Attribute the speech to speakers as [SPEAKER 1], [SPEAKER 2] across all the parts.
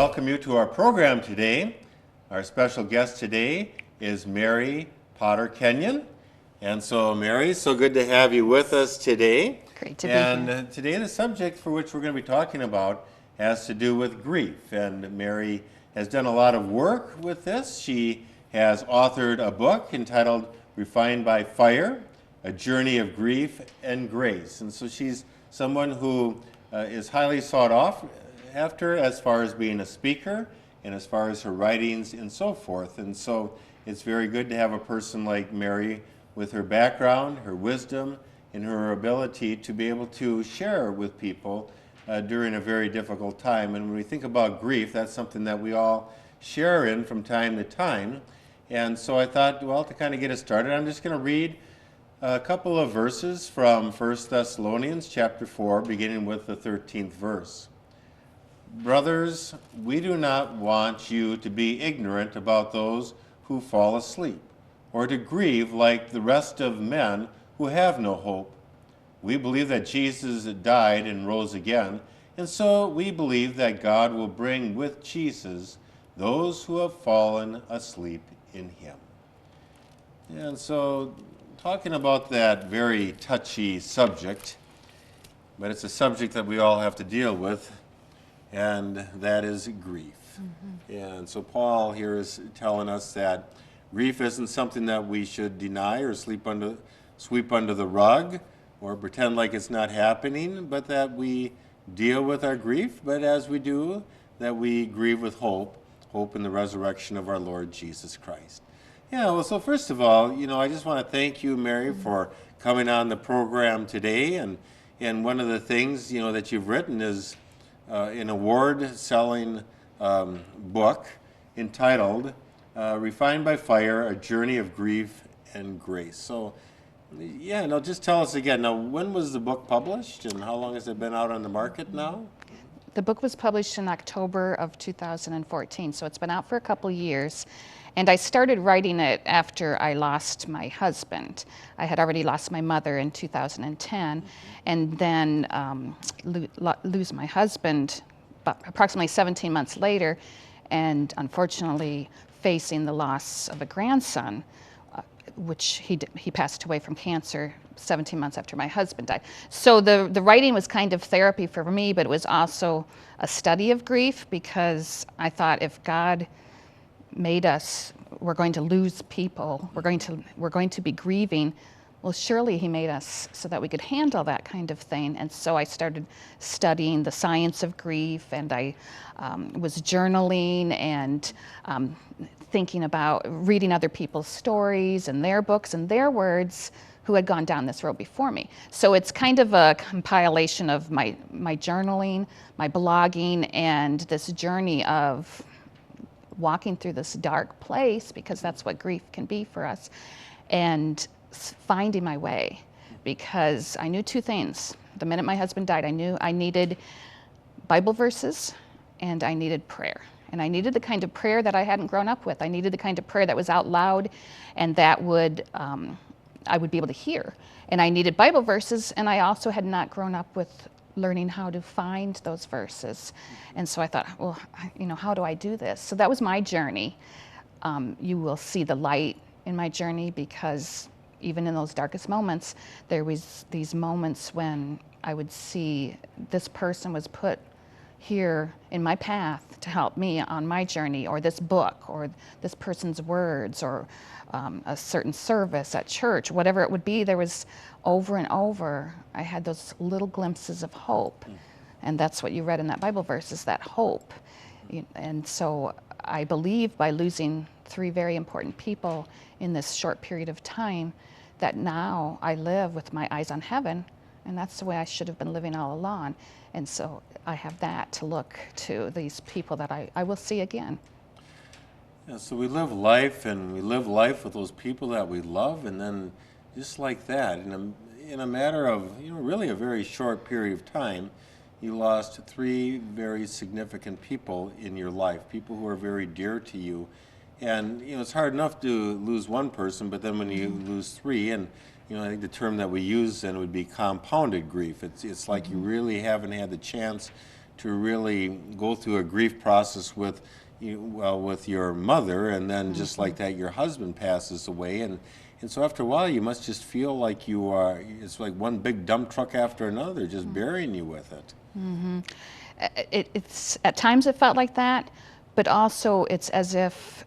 [SPEAKER 1] welcome you to our program today. Our special guest today is Mary Potter Kenyon. And so, Mary, so good to have you with us today.
[SPEAKER 2] Great to be here.
[SPEAKER 1] And today the subject for which we're going to be talking about has to do with grief. And Mary has done a lot of work with this. She has authored a book entitled Refined by Fire, A Journey of Grief and Grace. And so she's someone who is highly sought after as far as being a speaker and as far as her writings and so forth. And so it's very good to have a person like Mary with her background, her wisdom, and her ability to be able to share with people during a very difficult time. And when we think about grief, that's something that we all share in from time to time. And so I thought, well, to kind of get us started, I'm just going to read a couple of verses from 1 Thessalonians chapter 4, beginning with the 13th verse. Brothers, we do not want you to be ignorant about those who fall asleep, or to grieve like the rest of men who have no hope. We believe that Jesus died and rose again, and so we believe that God will bring with Jesus those who have fallen asleep in him. And so, talking about that very touchy subject, but it's a subject that we all have to deal with, and that is grief. Mm-hmm. And so Paul here is telling us that grief isn't something that we should deny or sweep under the rug or pretend like it's not happening, but that we deal with our grief, but as we do, that we grieve with hope in the resurrection of our Lord Jesus Christ. Yeah, well, so first of all, I just want to thank you, Mary, for coming on the program today. And one of the things, that you've written is an award-selling book entitled Refined by Fire, A Journey of Grief and Grace. So, yeah, now just tell us again. Now, when was the book published and how long has it been out on the market now?
[SPEAKER 2] The book was published in October of 2014, so it's been out for a couple years. And I started writing it after I lost my husband. I had already lost my mother in 2010, and then lose my husband approximately 17 months later, and unfortunately facing the loss of a grandson, which he passed away from cancer 17 months after my husband died. So the writing was kind of therapy for me, but it was also a study of grief, because I thought if God made us, we're going to lose people, we're going to be grieving, well, surely he made us so that we could handle that kind of thing. And so I started studying the science of grief, and I was journaling and thinking about reading other people's stories and their books and their words who had gone down this road before me. So it's kind of a compilation of my journaling, my blogging, and this journey of walking through this dark place, because that's what grief can be for us, and finding my way. Because I knew two things. The minute my husband died, I knew I needed Bible verses and I needed prayer. And I needed the kind of prayer that I hadn't grown up with. I needed the kind of prayer that was out loud and that I would be able to hear. And I needed Bible verses, and I also had not grown up with learning how to find those verses. And so I thought, well, how do I do this? So that was my journey. You will see the light in my journey, because even in those darkest moments, there was these moments when I would see this person was put here in my path to help me on my journey, or this book, or this person's words, or a certain service at church, whatever it would be. There was over and over, I had those little glimpses of hope. And that's what you read in that Bible verse, is that hope. And so I believe by losing three very important people in this short period of time, that now I live with my eyes on heaven, and that's the way I should have been living all along. And so I have that to look to, these people that I will see again.
[SPEAKER 1] Yeah, so we live life, and we live life with those people that we love, and then just like that, in a matter of really a very short period of time, you lost three very significant people in your life, people who are very dear to you. And it's hard enough to lose one person, but then when you lose three, and I think the term that we use then would be compounded grief. It's like you really haven't had the chance to really go through a grief process with with your mother, and then just like that, your husband passes away, and so after a while, you must just feel like you are. It's like one big dump truck after another, just burying you with it.
[SPEAKER 2] It's at times it felt like that, but also it's as if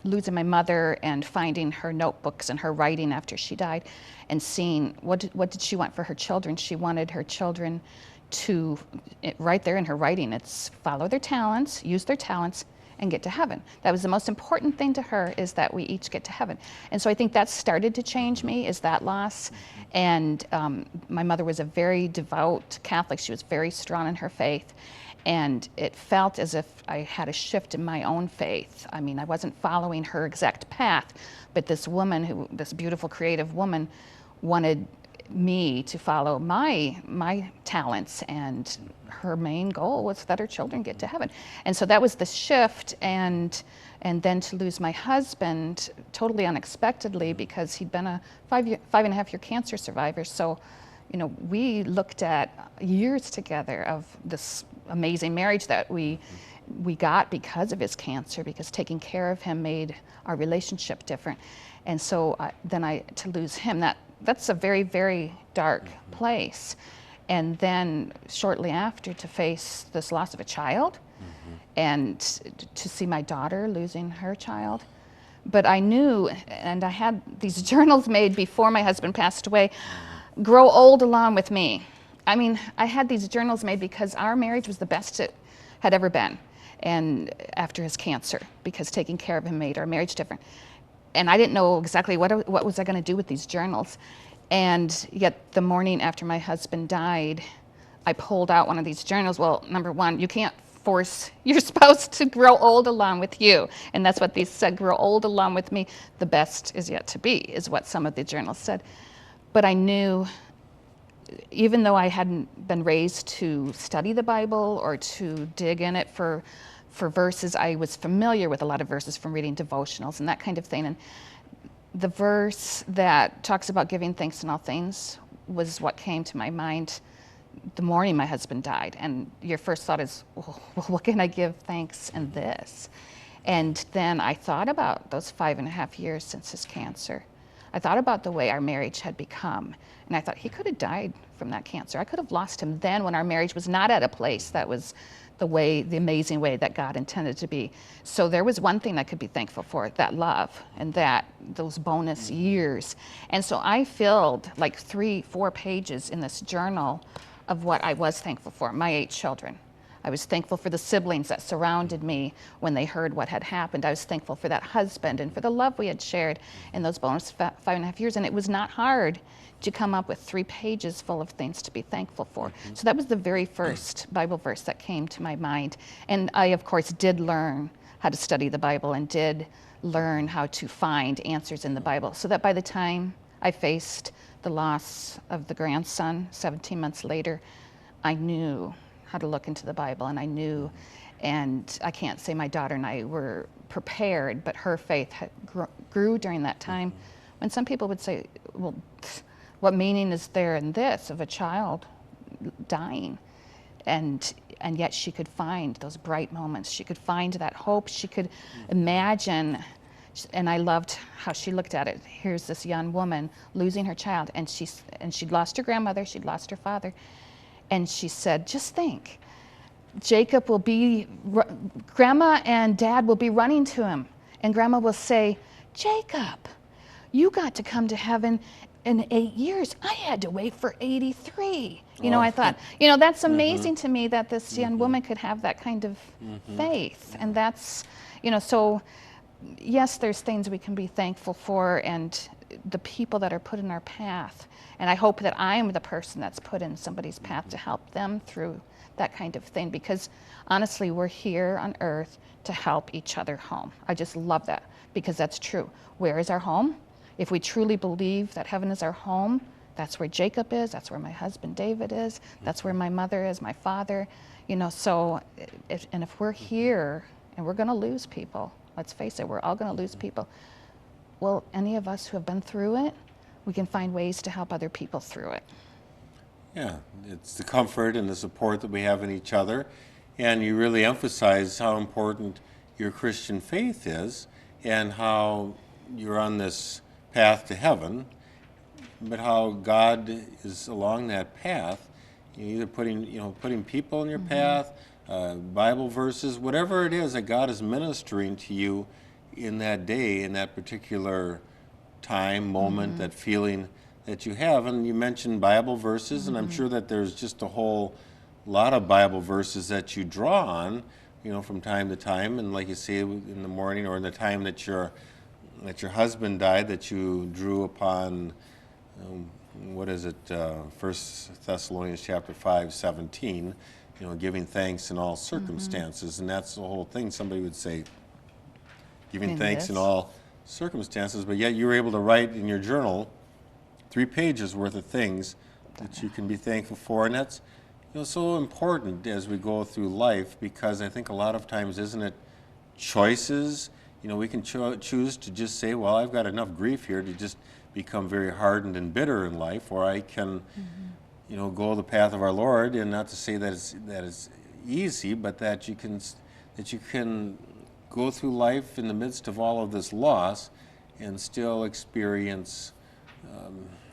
[SPEAKER 2] losing my mother and finding her notebooks and her writing after she died, and seeing what did she want for her children. She wanted her children to, right there in her writing, it's follow their talents, use their talents, and get to heaven. That was the most important thing to her, is that we each get to heaven. And so I think that started to change me, is that loss. And my mother was a very devout Catholic. She was very strong in her faith. And it felt as if I had a shift in my own faith. I mean, I wasn't following her exact path, but this woman, this beautiful, creative woman, wanted me to follow my talents, and her main goal was that her children get to heaven. And so that was the shift. And then to lose my husband totally unexpectedly, because he'd been a 5.5 year cancer survivor. So, you know, we looked at years together of this amazing marriage that we got because of his cancer, because taking care of him made our relationship different. And so to lose him, that's a very, very dark place. And then shortly after, to face this loss of a child, and to see my daughter losing her child. But I knew, and I had these journals made before my husband passed away, grow old along with me. I mean, I had these journals made because our marriage was the best it had ever been, and after his cancer, because taking care of him made our marriage different. And I didn't know exactly what was I going to do with these journals. And yet the morning after my husband died, I pulled out one of these journals. Well, number one, you can't force your spouse to grow old along with you. And that's what these said, grow old along with me. The best is yet to be, is what some of the journals said. But I knew, even though I hadn't been raised to study the Bible or to dig in it for verses, I was familiar with a lot of verses from reading devotionals and that kind of thing. And the verse that talks about giving thanks in all things was what came to my mind the morning my husband died. And your first thought is, well, what can I give thanks in this? And then I thought about those 5.5 years since his cancer. I thought about the way our marriage had become. And I thought, he could have died from that cancer. I could have lost him then, when our marriage was not at a place that was the amazing way that God intended to be. So there was one thing I could be thankful for, that love and those bonus years. And so I filled like 3-4 pages in this journal of what I was thankful for. My 8 children. I was thankful for the siblings that surrounded me when they heard what had happened. I was thankful for that husband and for the love we had shared in those bonus 5.5 years. And it was not hard to come up with 3 pages full of things to be thankful for. So that was the very first Bible verse that came to my mind. And I, of course, did learn how to study the Bible and did learn how to find answers in the Bible, so that by the time I faced the loss of the grandson 17 months later, I knew how to look into the Bible, and I knew, and I can't say my daughter and I were prepared, but her faith grew during that time. When some people would say, well, what meaning is there in this of a child dying? And yet she could find those bright moments. She could find that hope. She could imagine, and I loved how she looked at it. Here's this young woman losing her child, and she'd lost her grandmother, she'd lost her father, and she said, just think, Jacob will be, Grandma and Dad will be running to him, and Grandma will say, Jacob, you got to come to heaven in 8 years. I had to wait for 83. You know, I thought, you know, that's amazing to me that this young woman could have that kind of faith. And that's, you know, so yes, there's things we can be thankful for, and the people that are put in our path. And I hope that I am the person that's put in somebody's path to help them through that kind of thing, because honestly, we're here on earth to help each other home. I just love that, because that's true. Where is our home? If we truly believe that heaven is our home, that's where Jacob is, that's where my husband David is, that's where my mother is, my father, you know, so, if we're here and we're gonna lose people, let's face it, we're all gonna lose people. Well, any of us who have been through it, we can find ways to help other people through it.
[SPEAKER 1] Yeah, it's the comfort and the support that we have in each other. And you really emphasize how important your Christian faith is and how you're on this path to heaven, but how God is along that path. You're either putting people in your path, Bible verses, whatever it is that God is ministering to you in that day, in that particular time, moment, that feeling that you have. And you mentioned Bible verses, and I'm sure that there's just a whole lot of Bible verses that you draw on, from time to time. And like you say, in the morning or in the time that your husband died, that you drew upon, what is it, 1 Thessalonians chapter 5:17, giving thanks in all circumstances. And that's the whole thing. Somebody would say, giving
[SPEAKER 2] In
[SPEAKER 1] thanks in
[SPEAKER 2] this.
[SPEAKER 1] all circumstances, but yet you were able to write in your journal 3 pages worth of things that you can be thankful for. And that's so important as we go through life, because I think a lot of times, isn't it choices? We can choose to just say, well, I've got enough grief here to just become very hardened and bitter in life, or I can go the path of our Lord. And not to say that it's easy, but that you can go through life in the midst of all of this loss and still experience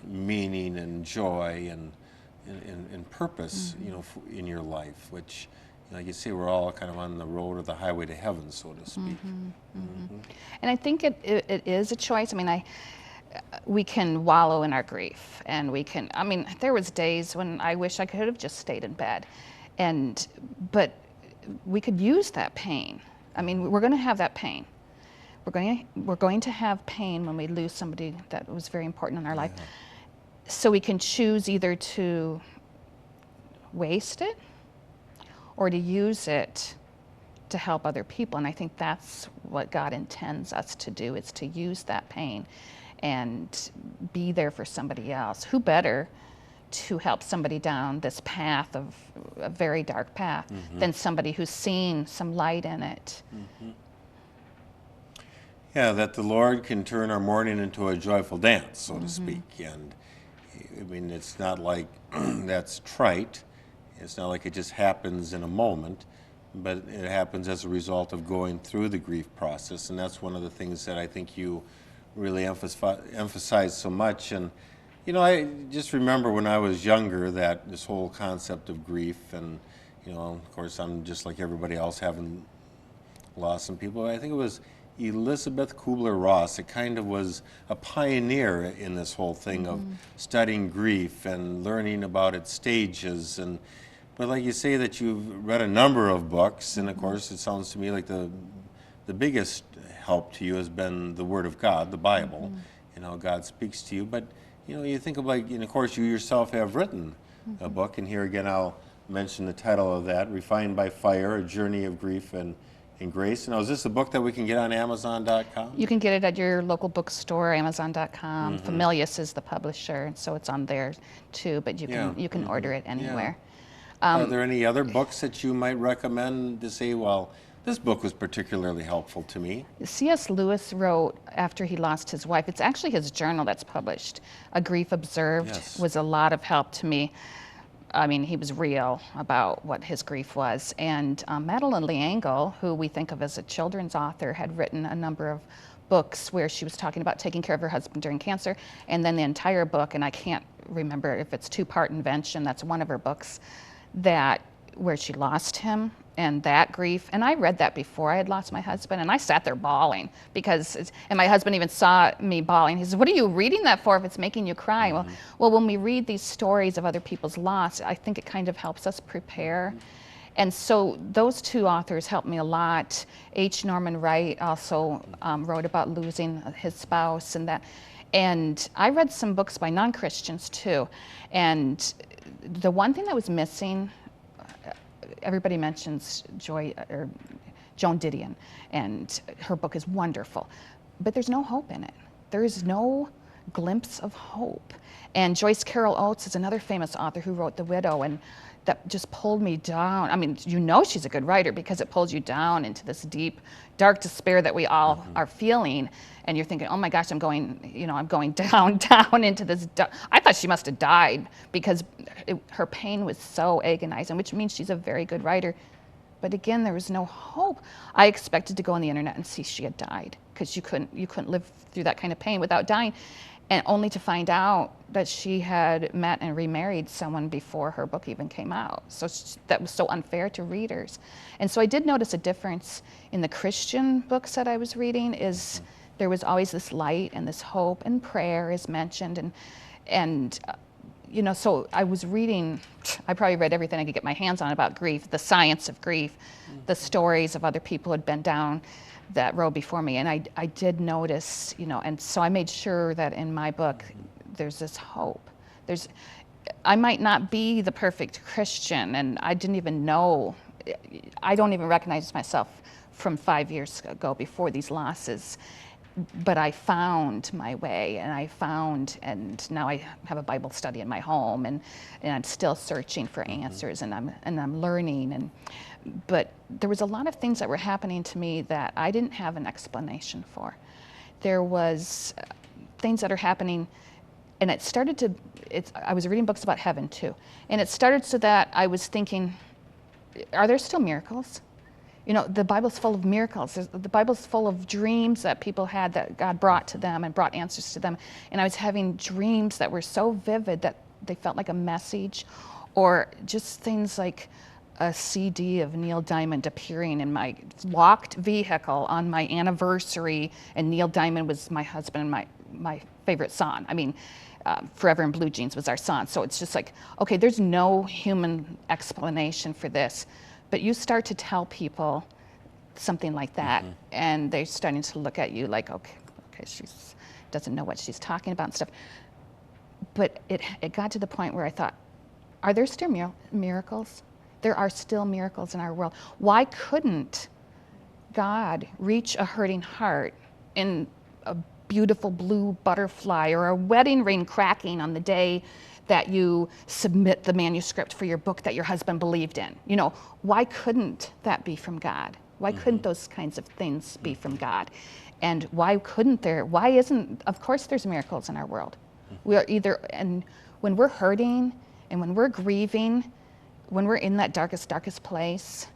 [SPEAKER 1] meaning and joy and purpose, in your life, which, like you say, we're all kind of on the road or the highway to heaven, so to speak.
[SPEAKER 2] And I think it is a choice. I mean, we can wallow in our grief, and there was days when I wish I could have just stayed in bed, but we could use that pain. I mean, we're going to have that pain. We're going to have pain when we lose somebody that was very important in our life. So we can choose either to waste it or to use it to help other people. And I think that's what God intends us to do, is to use that pain and be there for somebody else. Who better to help somebody down this path of a very dark path than somebody who's seen some light in it?
[SPEAKER 1] Yeah, that the Lord can turn our mourning into a joyful dance, so to speak. And I mean, it's not like that's trite. It's not like it just happens in a moment, but it happens as a result of going through the grief process. And that's one of the things that I think you really emphasize so much. And I just remember when I was younger that this whole concept of grief, and of course I'm just like everybody else, having lost some people. I think it was Elizabeth Kubler-Ross. It kind of was a pioneer in this whole thing of studying grief and learning about its stages. But like you say, that you've read a number of books, and of course it sounds to me like the biggest help to you has been the Word of God, the Bible, and how God speaks to you. But you think of, and of course you yourself have written a book, and here again I'll mention the title of that, Refined by Fire, A Journey of Grief and Grace. Now, is this a book that we can get on Amazon.com?
[SPEAKER 2] You can get it at your local bookstore, Amazon.com. Familius is the publisher, and so it's on there too, but you can order it anywhere.
[SPEAKER 1] Are there any other books that you might recommend to say, well, this book was particularly helpful to me?
[SPEAKER 2] C.S. Lewis wrote, after he lost his wife, it's actually his journal that's published, A Grief Observed, was a lot of help to me. I mean, he was real about what his grief was. And Madeleine L'Engle, who we think of as a children's author, had written a number of books where she was talking about taking care of her husband during cancer. And then the entire book, and I can't remember if it's 2-part Invention, that's one of her books, where she lost him and that grief. And I read that before I had lost my husband, and I sat there bawling and my husband even saw me bawling. He says, "What are you reading that for if it's making you cry?" Well, when we read these stories of other people's loss, I think it kind of helps us prepare. And so those 2 authors helped me a lot. H. Norman Wright also wrote about losing his spouse and that. And I read some books by non-Christians too. And the one thing that was missing, everybody mentions Joan Didion, and her book is wonderful, but there's no hope in it. There is no glimpse of hope. And Joyce Carol Oates is another famous author who wrote The Widow, and that just pulled me down. I mean, you know she's a good writer because it pulls you down into this deep, dark despair that we all are feeling. And you're thinking, oh my gosh, I'm going down, down into this. I thought she must have died because her pain was so agonizing, which means she's a very good writer. But again, there was no hope. I expected to go on the internet and see she had died because you couldn't live through that kind of pain without dying. And only to find out that she had met and remarried someone before her book even came out. So that was so unfair to readers. And so I did notice a difference in the Christian books that I was reading. Is there was always this light and this hope, and prayer is mentioned, and so I was reading, I probably read everything I could get my hands on about grief, the science of grief, the stories of other people who had been down that road before me. And I did notice, and so I made sure that in my book, there's this hope. I might not be the perfect Christian, and I didn't even know, I don't even recognize myself from 5 years ago before these losses. But I found my way, and now I have a Bible study in my home, and I'm still searching for answers, and I'm learning, but there was a lot of things that were happening to me that I didn't have an explanation for. There was things that are happening, and I was reading books about heaven too, and it started so that I was thinking, are there still miracles? The Bible's full of miracles. The Bible's full of dreams that people had that God brought to them and brought answers to them. And I was having dreams that were so vivid that they felt like a message, or just things like a CD of Neil Diamond appearing in my locked vehicle on my anniversary, and Neil Diamond was my husband and my favorite song. I mean, Forever in Blue Jeans was our song. So it's just like, okay, there's no human explanation for this. But you start to tell people something like that, and they're starting to look at you like, okay, she doesn't know what she's talking about and stuff. But it got to the point where I thought, are there still miracles? There are still miracles in our world. Why couldn't God reach a hurting heart in a beautiful blue butterfly, or a wedding ring cracking on the day that you submit the manuscript for your book that your husband believed in? Why couldn't that be from God? Why couldn't those kinds of things be from God? And why isn't, of course there's miracles in our world. We are and when we're hurting and when we're grieving, when we're in that darkest place,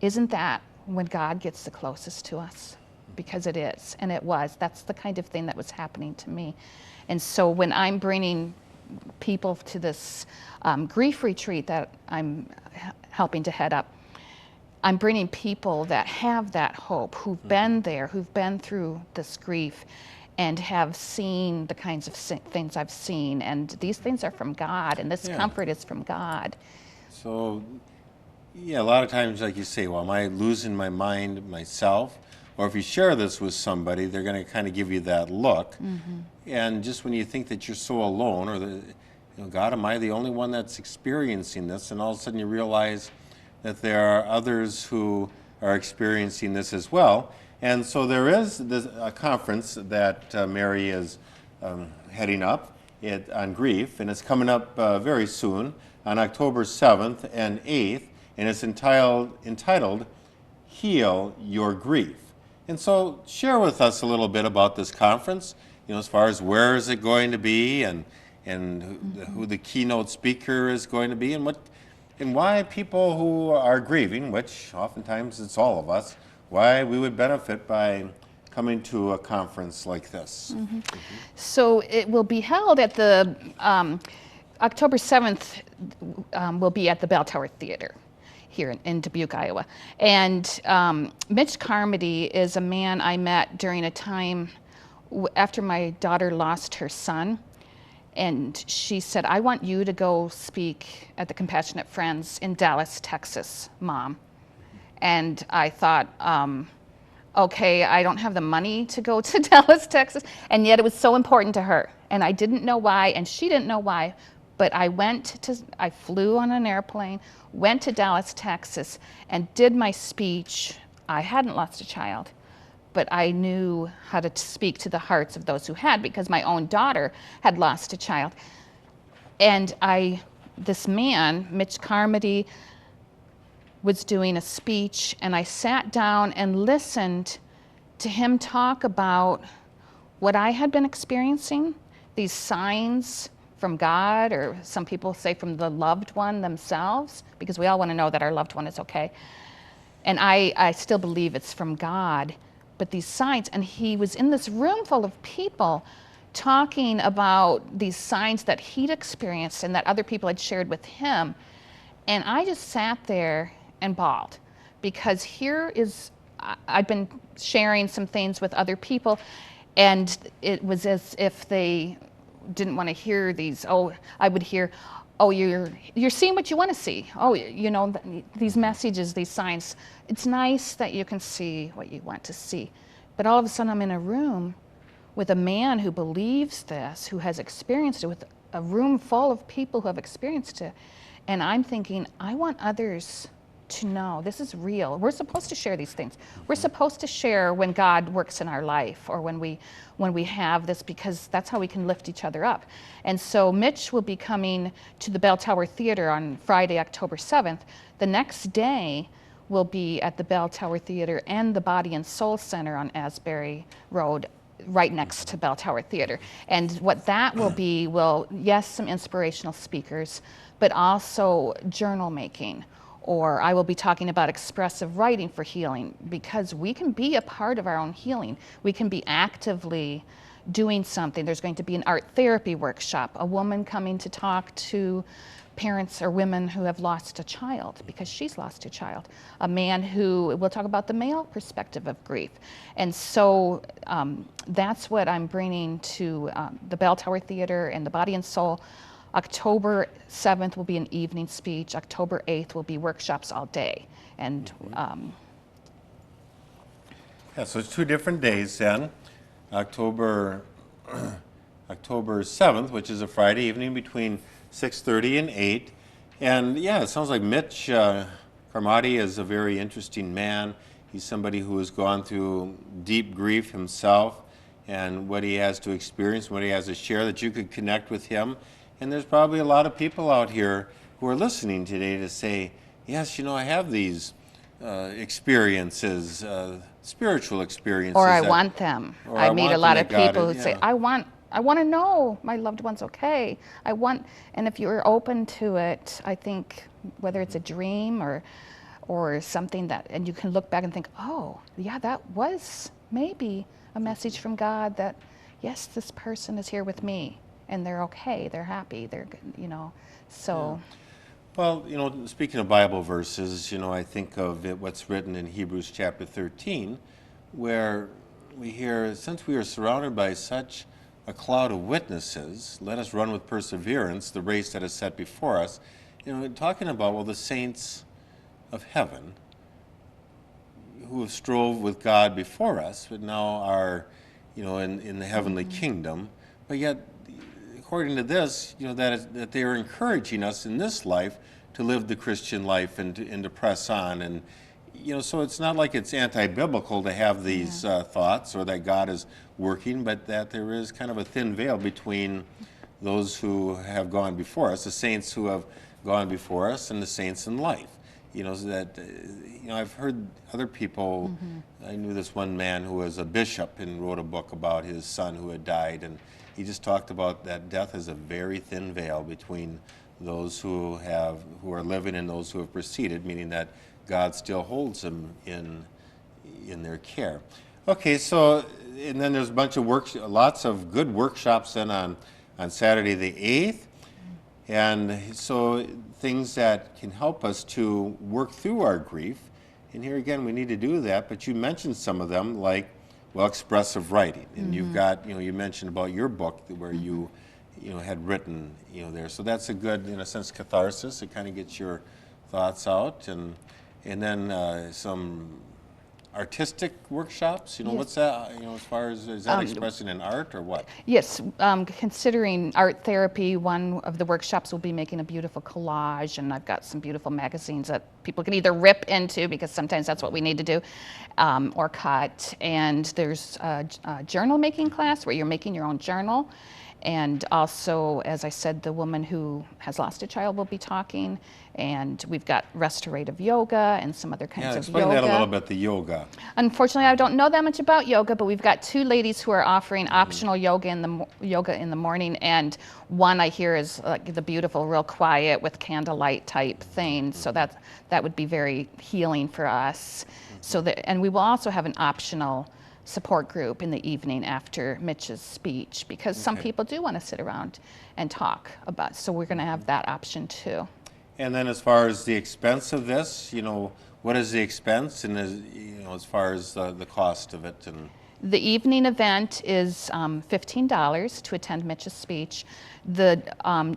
[SPEAKER 2] isn't that when God gets the closest to us? Because it is, and it was. That's the kind of thing that was happening to me. And so when I'm bringing people to this grief retreat that I'm helping to head up, I'm bringing people that have that hope, who've been there, who've been through this grief, and have seen the kinds of things I've seen. And these things are from God, and this comfort is from God.
[SPEAKER 1] So, a lot of times, like you say, well, am I losing my mind myself? Or if you share this with somebody, they're going to kind of give you that look. And just when you think that you're so alone, or God, am I the only one that's experiencing this? And all of a sudden you realize that there are others who are experiencing this as well. And so there is a conference that Mary is heading up on grief, and it's coming up very soon on October 7th and 8th, and it's entitled Heal Your Grief. And so share with us a little bit about this conference, as far as where is it going to be, and who the keynote speaker is going to be, and why people who are grieving, which oftentimes it's all of us, why we would benefit by coming to a conference like this.
[SPEAKER 2] So it will be held at the October 7th, will be at the Bell Tower Theater here in Dubuque, Iowa. And Mitch Carmody is a man I met during a time after my daughter lost her son. And she said, I want you to go speak at the Compassionate Friends in Dallas, Texas, Mom. And I thought, okay, I don't have the money to go to Dallas, Texas. And yet it was so important to her. And I didn't know why, and she didn't know why. But I flew on an airplane, went to Dallas, Texas, and did my speech. I hadn't lost a child, but I knew how to speak to the hearts of those who had, because my own daughter had lost a child. And this man, Mitch Carmody, was doing a speech, and I sat down and listened to him talk about what I had been experiencing, these signs from God, or some people say from the loved one themselves, because we all want to know that our loved one is okay. And I still believe it's from God, but these signs, and he was in this room full of people talking about these signs that he'd experienced and that other people had shared with him. And I just sat there and bawled, because I'd been sharing some things with other people, and it was as if they didn't want to hear these. Oh, I would hear, oh, you're seeing what you want to see. Oh, you know, these messages, these signs. It's nice that you can see what you want to see. But all of a sudden I'm in a room with a man who believes this, who has experienced it, with a room full of people who have experienced it. And I'm thinking, I want others to know this is real. We're supposed to share these things. We're supposed to share when God works in our life, or when we have this, because that's how we can lift each other up. And so Mitch will be coming to the Bell Tower Theater on Friday, October 7th. The next day will be at the Bell Tower Theater and the Body and Soul Center on Asbury Road, right next to Bell Tower Theater. And what that will be, yes, some inspirational speakers, but also journal making. Or I will be talking about expressive writing for healing, because we can be a part of our own healing. We can be actively doing something. There's going to be an art therapy workshop, a woman coming to talk to parents or women who have lost a child because she's lost a child. A man who will talk about the male perspective of grief. And so that's what I'm bringing to the Bell Tower Theater and the Body and Soul. October 7th will be an evening speech. October 8th will be workshops all day. And
[SPEAKER 1] yeah, so it's 2 different days then. October 7th, which is a Friday evening, between 6:30 and 8. And yeah, it sounds like Mitch Carmody is a very interesting man. He's somebody who has gone through deep grief himself, and what he has to experience, what he has to share, that you could connect with him. And there's probably a lot of people out here who are listening today to say, yes, you know, I have these experiences, spiritual experiences.
[SPEAKER 2] Or I want them. I meet a lot of people who say, I want to know my loved one's okay. And if you're open to it, I think, whether it's a dream or something that, and you can look back and think, oh, yeah, that was maybe a message from God that, yes, this person is here with me. And they're okay, they're happy, they're, you know, so.
[SPEAKER 1] Yeah. Well, you know, speaking of Bible verses, you know, I think of what's written in Hebrews chapter 13, where we hear, since we are surrounded by such a cloud of witnesses, let us run with perseverance the race that is set before us. You know, talking about, well, the saints of heaven who have strove with God before us, but now are, you know, in the heavenly kingdom, but yet, according to this, you know, that they are encouraging us in this life to live the Christian life and to press on. And, you know, so it's not like it's anti-biblical to have these thoughts, or that God is working, but that there is kind of a thin veil between those who have gone before us, the saints who have gone before us, and the saints in life. You know, so that, you know, I've heard other people, I knew this one man who was a bishop and wrote a book about his son who had died, and he just talked about that death is a very thin veil between those who are living and those who have preceded, meaning that God still holds them in their care. Okay, so, and then there's a bunch of lots of good workshops then on Saturday the 8th. And so things that can help us to work through our grief. And here again, we need to do that, but you mentioned some of them, like, well, expressive writing. And you've got, you know, you mentioned about your book where you know, had written, you know, there. So that's a good, in a sense, catharsis. It kind of gets your thoughts out. And then some artistic workshops. You know,
[SPEAKER 2] Yes.
[SPEAKER 1] what's that? You know, as far as is that expressing in art or what?
[SPEAKER 2] Yes, considering art therapy, one of the workshops will be making a beautiful collage, and I've got some beautiful magazines that people can either rip into, because sometimes that's what we need to do, or cut. And there's a journal making class where you're making your own journal. And also, as I said, the woman who has lost a child will be talking, and we've got restorative yoga and some other kinds
[SPEAKER 1] Yeah,
[SPEAKER 2] of
[SPEAKER 1] explain
[SPEAKER 2] yoga.
[SPEAKER 1] that a little bit, the yoga.
[SPEAKER 2] Unfortunately, I don't know that much about yoga, but we've got two ladies who are offering optional yoga in the morning, and one I hear is like the beautiful, real quiet with candlelight type thing. So that would be very healing for us. So that, and we will also have an optional support group in the evening after Mitch's speech, because some people do want to sit around and talk about. So we're going to have that option too.
[SPEAKER 1] And then as far as the expense of this, you know, what is the expense, and you know, as far as the cost of it? And
[SPEAKER 2] The evening event is $15 to attend Mitch's speech. The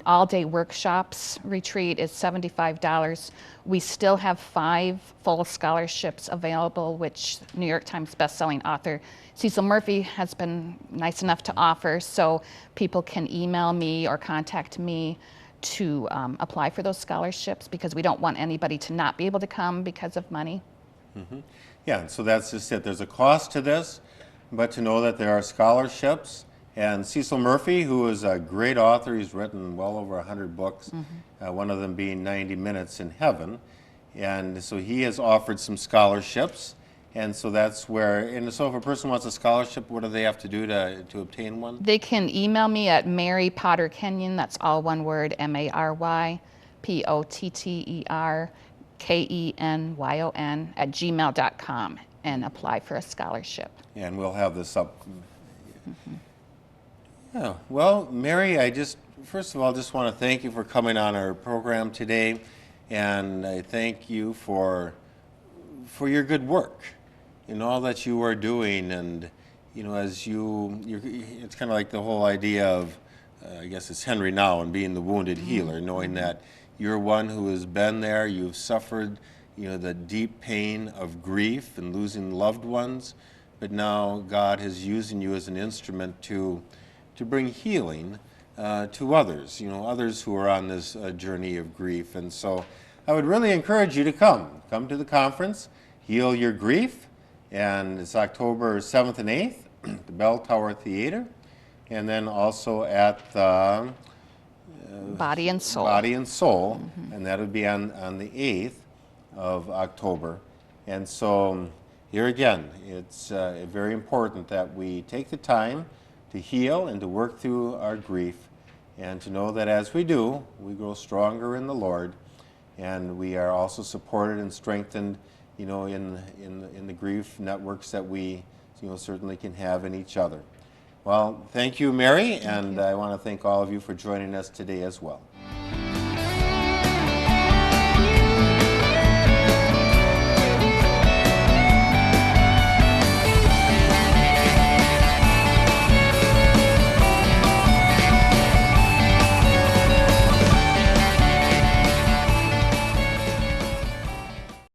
[SPEAKER 2] all-day workshops retreat is $75. We still have 5 full scholarships available, which New York Times bestselling author Cecil Murphy has been nice enough to offer. So people can email me or contact me to apply for those scholarships, because we don't want anybody to not be able to come because of money.
[SPEAKER 1] yeah, so that's just it. There's a cost to this, but to know that there are scholarships. And Cecil Murphy, who is a great author, he's written well over 100 books, one of them being 90 Minutes in Heaven. And so he has offered some scholarships. And so that's where, and so if a person wants a scholarship, what do they have to do to obtain one?
[SPEAKER 2] They can email me at Mary Potter Kenyon, that's all one word, MaryPotterKenyon @gmail.com, and apply for a scholarship.
[SPEAKER 1] And we'll have this up. Yeah, well, Mary, I just, first of all, just want to thank you for coming on our program today. And I thank you for your good work in all that you are doing. And, you know, as it's kind of like the whole idea of, I guess it's Henry Now and being the wounded healer, knowing that you're one who has been there, you've suffered, you know, the deep pain of grief and losing loved ones, but now God is using you as an instrument to bring healing to others, you know, others who are on this journey of grief. And so I would really encourage you to come to the conference, Heal Your Grief, and it's October 7th and 8th, the Bell Tower Theater, and then also at the
[SPEAKER 2] Body and Soul.
[SPEAKER 1] Body and Soul, and that would be on the 8th of October. And so here again, it's very important that we take the time to heal and to work through our grief, and to know that as we do, we grow stronger in the Lord, and we are also supported and strengthened, you know, in the grief networks that we, you know, certainly can have in each other. Well, thank you, Mary, and I want to thank all of you for joining us today as well.